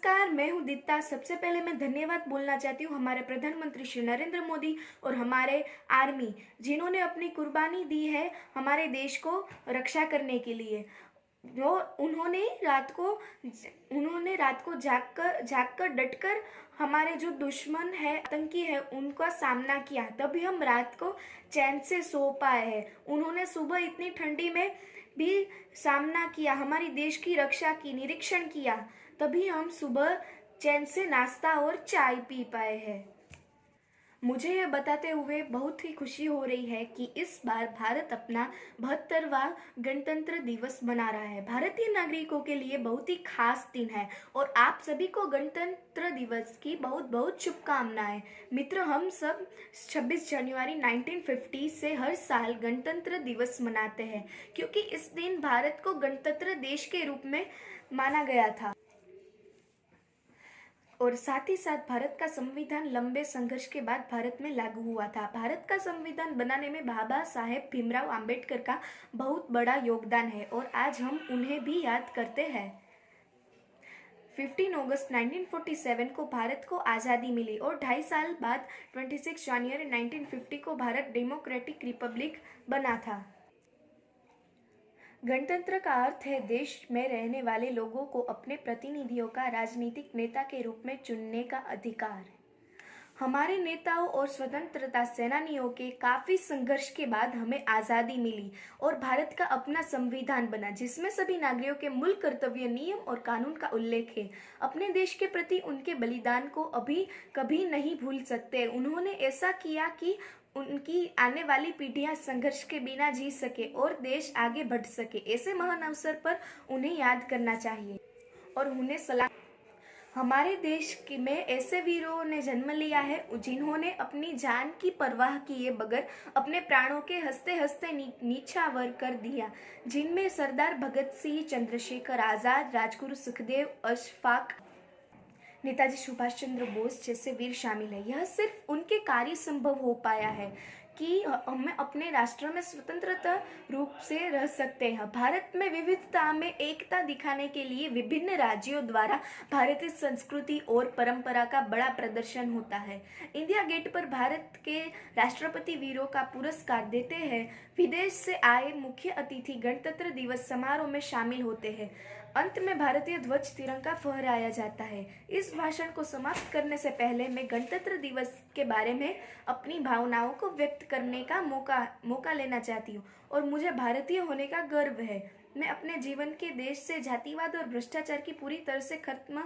नमस्कार, मैं हूँ दीप्ता। सबसे पहले मैं धन्यवाद बोलना चाहती हूँ हमारे प्रधानमंत्री श्री नरेंद्र मोदी और हमारे आर्मी, जिन्होंने अपनी कुर्बानी दी है हमारे देश को रक्षा करने के लिए। जो उन्होंने रात को जागकर डटकर हमारे जो दुश्मन है, आतंकी है, उनका सामना किया, तभी हम रात को चैन से सो पाए हैं। उन्होंने सुबह इतनी ठंडी में भी सामना किया, हमारी देश की रक्षा की, निरीक्षण किया, तभी हम सुबह चैन से नाश्ता और चाय पी पाए हैं। मुझे यह बताते हुए बहुत ही खुशी हो रही है कि इस बार भारत अपना 72वां गणतंत्र दिवस मना रहा है। भारतीय नागरिकों के लिए बहुत ही खास दिन है और आप सभी को गणतंत्र दिवस की बहुत बहुत शुभकामनाएं। मित्र, हम सब 26 जनवरी 1950 से हर साल गणतंत्र दिवस मनाते हैं, क्योंकि इस दिन भारत को गणतंत्र देश के रूप में माना गया था। और साथ ही साथ भारत का संविधान लंबे संघर्ष के बाद भारत में लागू हुआ था। भारत का संविधान बनाने में बाबा साहेब भीमराव अंबेडकर का बहुत बड़ा योगदान है और आज हम उन्हें भी याद करते हैं। 15 अगस्त 1947 को भारत को आज़ादी मिली और 2.5 साल बाद 26 जनवरी 1950 को भारत डेमोक्रेटिक रिपब्लिक बना था। गणतंत्र का अर्थ है देश में रहने वाले लोगों को अपने प्रतिनिधियों का राजनीतिक नेता के रूप में चुनने का अधिकार। हमारे नेताओं और स्वतंत्रता सेनानियों के काफी संघर्ष के बाद हमें आज़ादी मिली और भारत का अपना संविधान बना, जिसमें सभी नागरिकों के मूल कर्तव्य, नियम और कानून का उल्लेख है। अपने देश के प्रति उनके बलिदान को अभी कभी नहीं भूल सकते। उन्होंने ऐसा किया कि उनकी आने वाली पीढ़ियां संघर्ष के बिना जी सके और देश आगे बढ़ सके। ऐसे महान अवसर पर उन्हें याद करना चाहिए और उन्हें सलाम। हमारे देश में ऐसे वीरों ने जन्म लिया है जिन्होंने अपनी जान की परवाह किए बगैर अपने प्राणों के हंसते हंसते नीछावर कर दिया, जिनमें सरदार भगत सिंह, चंद्रशेखर आजाद, राजगुरु सुखदेव, अशफाक, नेताजी सुभाष चंद्र बोस जैसे वीर शामिल है। यह सिर्फ उनके कार्य संभव हो पाया है कि हम अपने राष्ट्र में स्वतंत्रता रूप से रह सकते हैं। भारत में विविधता में एकता दिखाने के लिए विभिन्न राज्यों द्वारा भारतीय संस्कृति और परंपरा का बड़ा प्रदर्शन होता है। इंडिया गेट पर भारत के राष्ट्रपति वीरों का पुरस्कार देते हैं। विदेश से आए मुख्य अतिथि गणतंत्र दिवस समारोह में शामिल होते हैं। अंत में भारतीय ध्वज तिरंगा फहराया जाता है। इस भाषण को समाप्त करने से पहले मैं गणतंत्र दिवस के बारे में अपनी भावनाओं को व्यक्त करने का मौका लेना चाहती हूँ और मुझे भारतीय होने का गर्व है। मैं अपने जीवन के देश से जातिवाद और भ्रष्टाचार की पूरी तरह से खत्म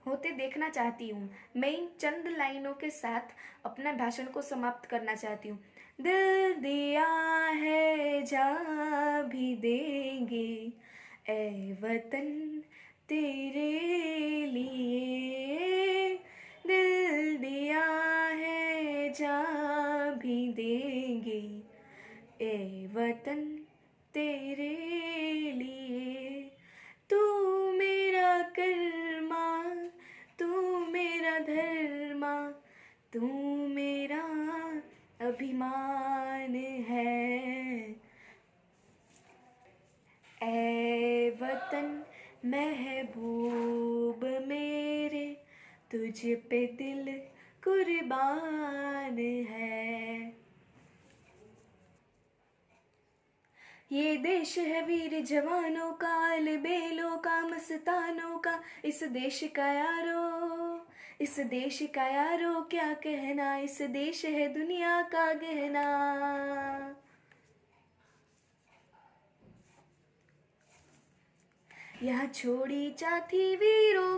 होते देखना चाहती हूँ। मैं इन चंद लाइनों के साथ अपना भाषण को समाप्त करना चाहती हूँ। दिल दिया है जा भी देंगे ऐ वतन तेरे लिए, दिल दिया है जा भी देंगे ऐ वतन तेरे लिए। तू मेरा कर्मा, तू मेरा धर्मा, तू मेरा अभिमान है। ऐ वतन महबूब मेरे, तुझ पे दिल कुर्बान है। ये देश है वीर जवानों का, अलबेलों का, मस्तानों का। इस देश का यारो, इस देश का यारो क्या कहना, इस देश है दुनिया का गहना। यहाँ छोड़ी जाती वीरों